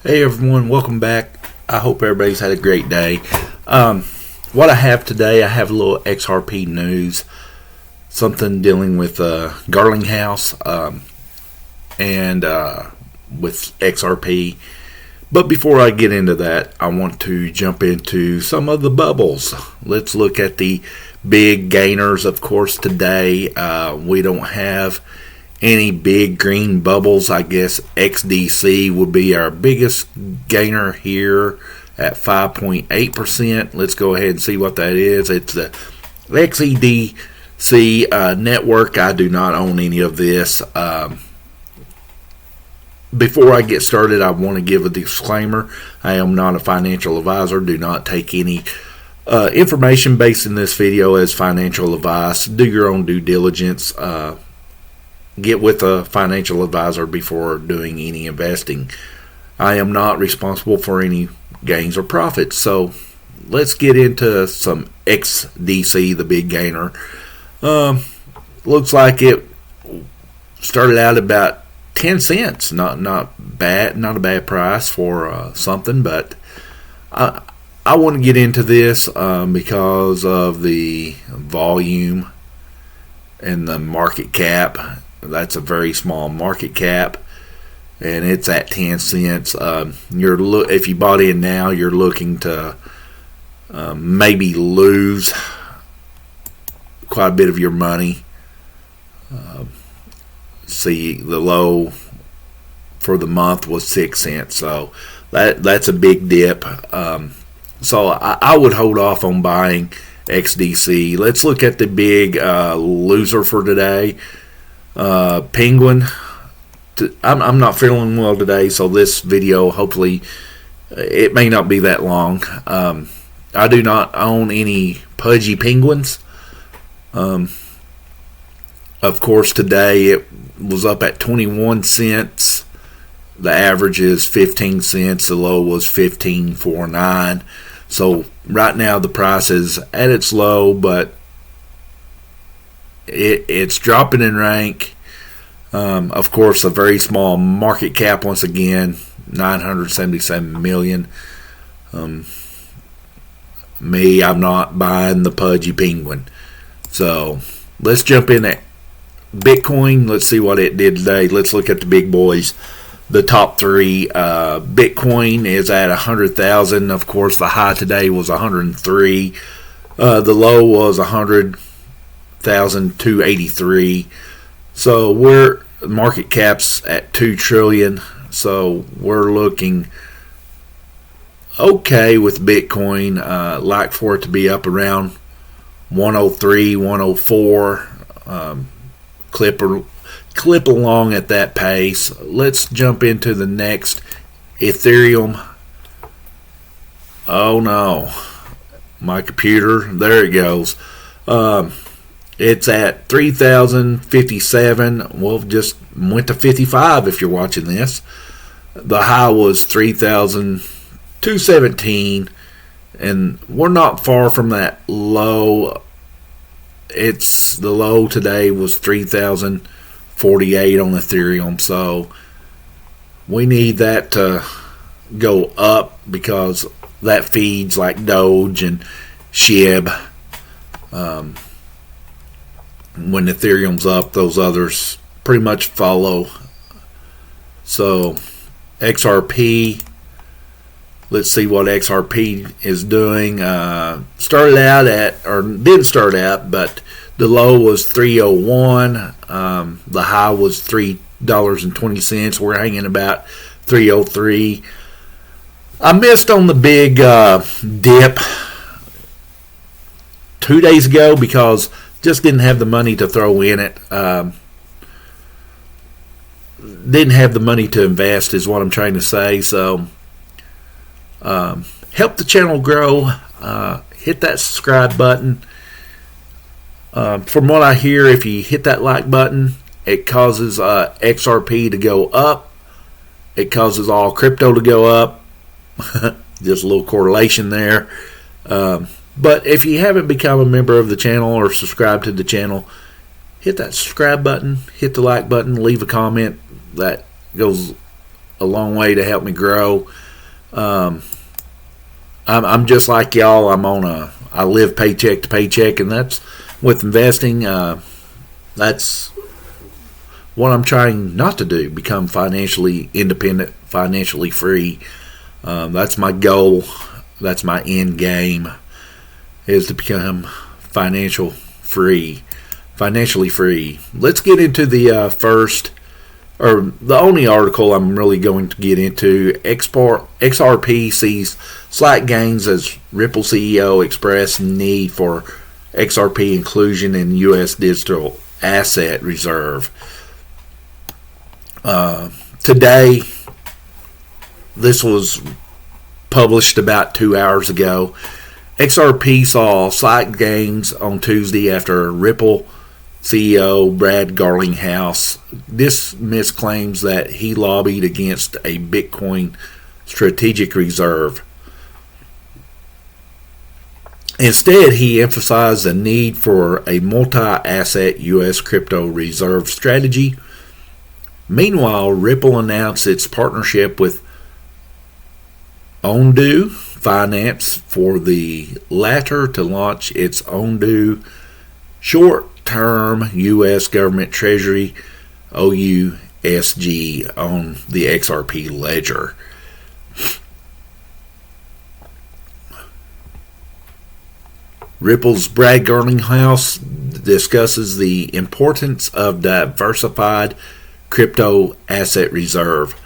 Hey everyone, welcome back. I hope everybody's had a great day. What I have today, I have a little XRP news, something dealing with Garlinghouse and with XRP. But before I get into that, I want to jump into some of the bubbles. Let's look at the big gainers. Of course, today we don't have any big green bubbles. I guess XDC would be our biggest gainer here at 5.8%. Let's go ahead and see what that is. It's the XEDC network. I do not own any of this. Before I get started, I want to give a disclaimer. I am not a financial advisor. Do not take any information based in this video as financial advice. Do your own due diligence. Get with a financial advisor before doing any investing. I am not responsible for any gains or profits. So let's get into some XDC, the big gainer. Looks like it started out about 10 cents. Not bad, not a bad price for something, but I want to get into this because of the volume and the market cap. That's a very small market cap, and it's at 10 cents. If you bought in now, you're looking to maybe lose quite a bit of your money. See, the low for the month was 6 cents, so that's a big dip. So I would hold off on buying XDC. Let's look at the big loser for today. Penguin. I'm not feeling well today, so this video, hopefully it may not be that long. I do not own any pudgy penguins. Of course, today it was up at 21 cents. The average is 15 cents. The low was 15.49. So right now the price is at its low, but it's dropping in rank. Of course, a very small market cap once again, 977 million. I'm not buying the pudgy penguin. So let's jump in at Bitcoin. Let's see what it did today. Let's look at the big boys. The top three. Bitcoin is at 100,000. Of course, the high today was 103. The low was 100,283. So we're market cap's at 2 trillion. So we're looking okay with Bitcoin. Like for it to be up around 103, 104. Clip along at that pace. Let's jump into the next. Ethereum. Oh no, my computer. There it goes. It's at 3,057. Well, just went to 55 if you're watching this. The high was 3,217, and we're not far from that low. The low today was 3,048 on Ethereum, so we need that to go up because that feeds like Doge and SHIB. When Ethereum's up, those others pretty much follow. So XRP, let's see what XRP is doing. Started out at, or didn't start out, but the low was 301. The high was $3.20. We're hanging about 303. I missed on the big dip 2 days ago because just didn't have the money to throw in it. Didn't have the money to invest is what I'm trying to say. So help the channel grow. Hit that subscribe button. From what I hear, if you hit that like button, it causes XRP to go up. It causes all crypto to go up. Just a little correlation there. But if you haven't become a member of the channel or subscribed to the channel, hit that subscribe button, hit the like button, leave a comment. That goes a long way to help me grow. I'm just like y'all. I live paycheck to paycheck, and that's with investing. That's what I'm trying not to do. Become financially independent, financially free. That's my goal. That's my end game, is to become financially free. Let's get into the first, or the only article I'm really going to get into. XRP sees slight gains as Ripple CEO expressed need for XRP inclusion in U.S. digital asset reserve. Today, this was published about 2 hours ago. XRP saw slight gains on Tuesday after Ripple CEO Brad Garlinghouse dismissed claims that he lobbied against a Bitcoin strategic reserve. Instead, he emphasized the need for a multi-asset U.S. crypto reserve strategy. Meanwhile, Ripple announced its partnership with Ondu Finance for the latter to launch its Ondu short-term U.S. government treasury OUSG on the XRP ledger. Ripple's Brad Garlinghouse discusses the importance of diversified crypto asset reserve.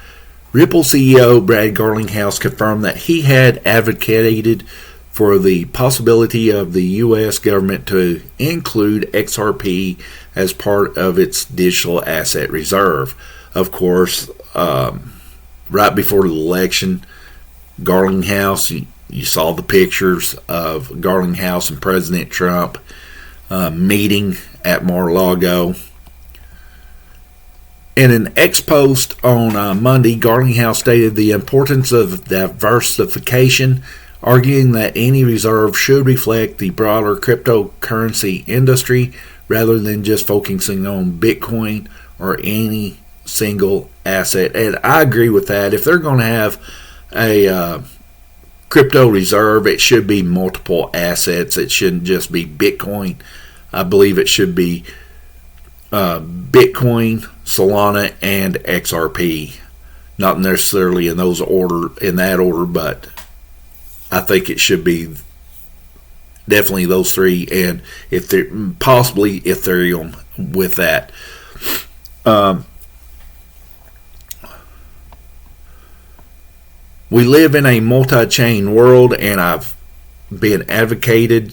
Ripple CEO Brad Garlinghouse confirmed that he had advocated for the possibility of the U.S. government to include XRP as part of its digital asset reserve. Of course, right before the election, Garlinghouse, you saw the pictures of Garlinghouse and President Trump meeting at Mar-a-Lago. In an X post on Monday, Garlinghouse stated the importance of diversification, arguing that any reserve should reflect the broader cryptocurrency industry rather than just focusing on Bitcoin or any single asset. And I agree with that. If they're going to have a crypto reserve, it should be multiple assets. It shouldn't just be Bitcoin. I believe it should be Bitcoin, Solana, and XRP. Not necessarily in that order, but I think it should be definitely those three, and if they're possibly Ethereum with that. We live in a multi-chain world, and I've advocated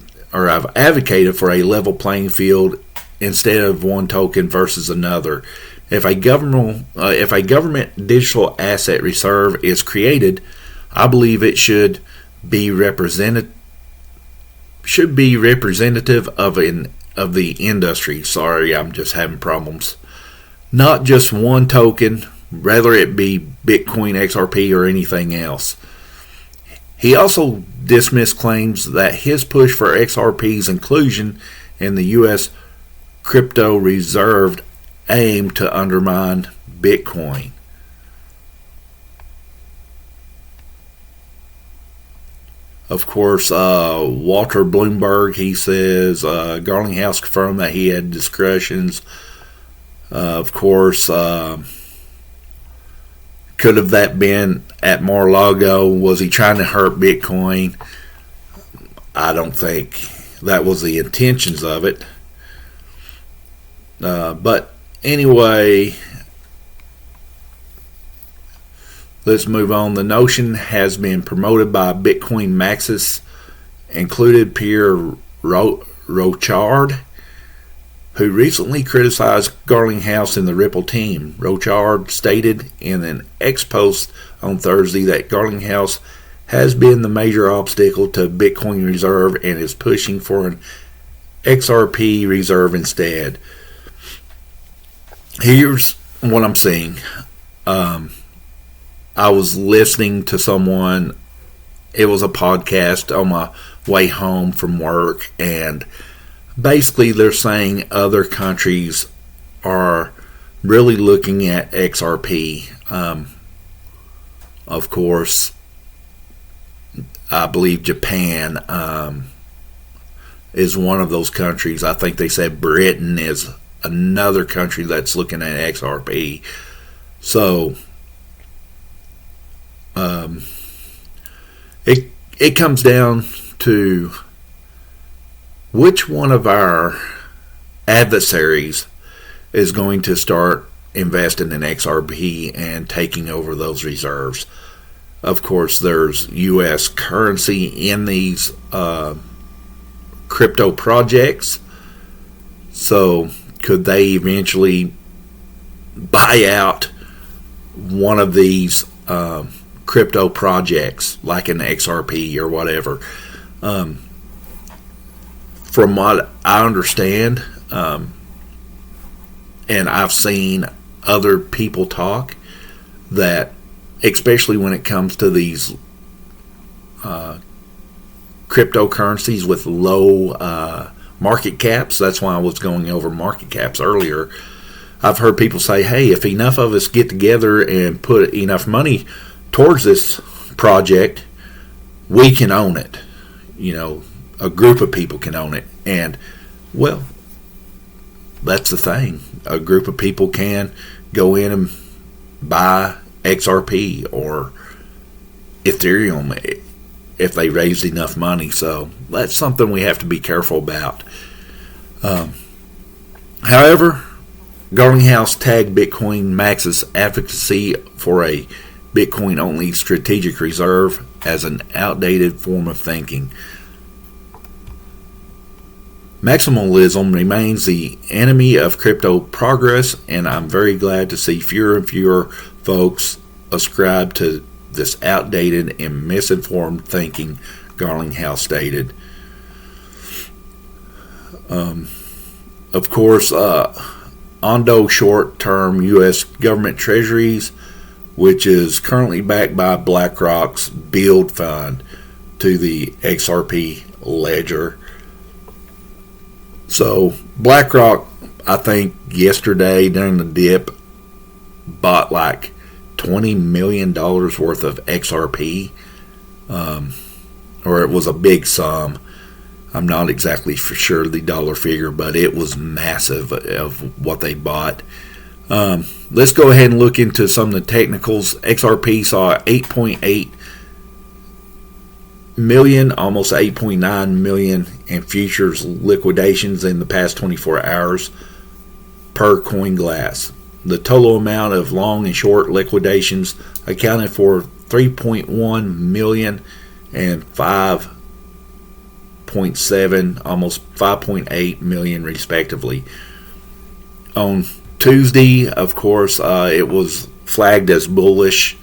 for a level playing field instead of one token versus another. If a government digital asset reserve is created, I believe it should be representative of the industry. Sorry, I'm just having problems. Not just one token, whether it be Bitcoin, XRP, or anything else. He also dismissed claims that his push for XRP's inclusion in the U.S. crypto reserve aimed to undermine Bitcoin. Of course, Walter Bloomberg, he says Garlinghouse confirmed that he had discussions. Of course, could have that been at Mar-a-Lago? Was he trying to hurt Bitcoin? I don't think that was the intentions of it. But anyway, let's move on. The notion has been promoted by Bitcoin Maxis, included Pierre Rochard, who recently criticized Garlinghouse and the Ripple team. Rochard stated in an X post on Thursday that Garlinghouse has been the major obstacle to Bitcoin reserve and is pushing for an XRP reserve instead. Here's what I'm seeing. I was listening to someone, it was a podcast on my way home from work, and basically they're saying other countries are really looking at XRP. Of course, I believe Japan is one of those countries. I think they said Britain is another country that's looking at XRP. So it comes down to which one of our adversaries is going to start investing in XRP and taking over those reserves. Of course, there's U.S. currency in these crypto projects. So could they eventually buy out one of these crypto projects, like an XRP or whatever? From what I understand, and I've seen other people talk, that especially when it comes to these cryptocurrencies with low market caps, that's why I was going over market caps earlier. I've heard people say, hey, if enough of us get together and put enough money towards this project, we can own it. You know, a group of people can own it. And, well, that's the thing. A group of people can go in and buy XRP or Ethereum if they raised enough money. So that's something we have to be careful about. However, Garlinghouse tagged Bitcoin Max's advocacy for a Bitcoin-only strategic reserve as an outdated form of thinking. Maximalism remains the enemy of crypto progress, and I'm very glad to see fewer and fewer folks ascribe to this outdated and misinformed thinking, Garlinghouse stated. Of course, Ondo short-term U.S. government treasuries, which is currently backed by BlackRock's Build Fund to the XRP ledger. So BlackRock, I think yesterday during the dip, bought like $20 million worth of XRP, or it was a big sum. I'm not exactly for sure the dollar figure, but it was massive of what they bought. Let's go ahead and look into some of the technicals. XRP saw 8.8 million, almost 8.9 million in futures liquidations in the past 24 hours per CoinGlass. The total amount of long and short liquidations accounted for 3.1 million and 5.7, almost 5.8 million respectively. On Tuesday, of course, it was flagged as bullish.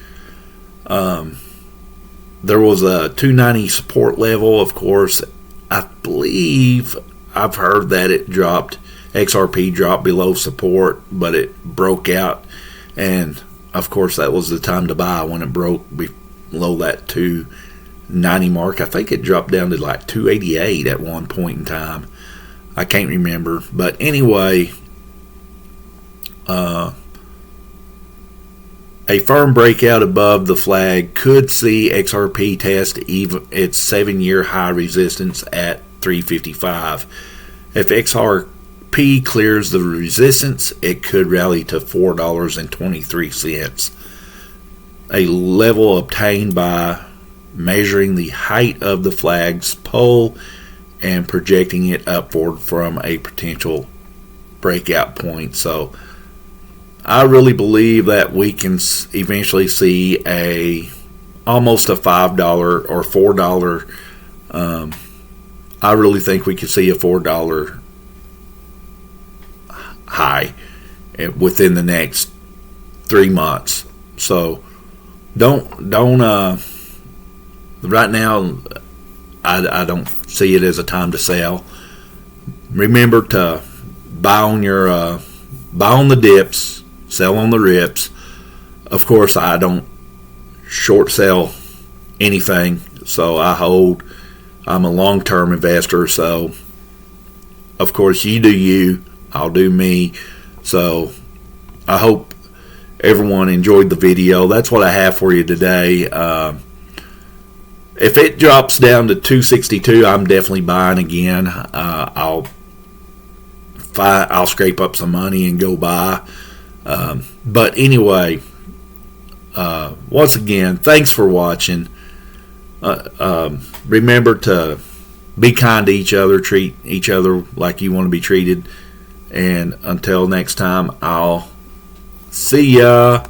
There was a 290 support level. Of course, I believe I've heard that it dropped. XRP dropped below support, but it broke out, and of course that was the time to buy when it broke below that 290 mark. I think it dropped down to like 288 at one point in time. I can't remember, but anyway, a firm breakout above the flag could see XRP test even its 7-year high resistance at 355. If XRP clears the resistance, it could rally to $4.23, a level obtained by measuring the height of the flag's pole and projecting it upward from a potential breakout point. So I really believe that we can eventually see almost a $5 or $4. I really think we could see a $4 high within the next 3 months. So don't right now I don't see it as a time to sell. Remember to buy on the dips, sell on the rips. Of course, I don't short sell anything, so I hold. I'm a long-term investor, so of course you do you, I'll do me. So I hope everyone enjoyed the video. That's what I have for you today. If it drops down to 262, I'm definitely buying again. I'll scrape up some money and go buy. But anyway, once again, thanks for watching. Remember to be kind to each other, treat each other like you want to be treated. And until next time, I'll see ya.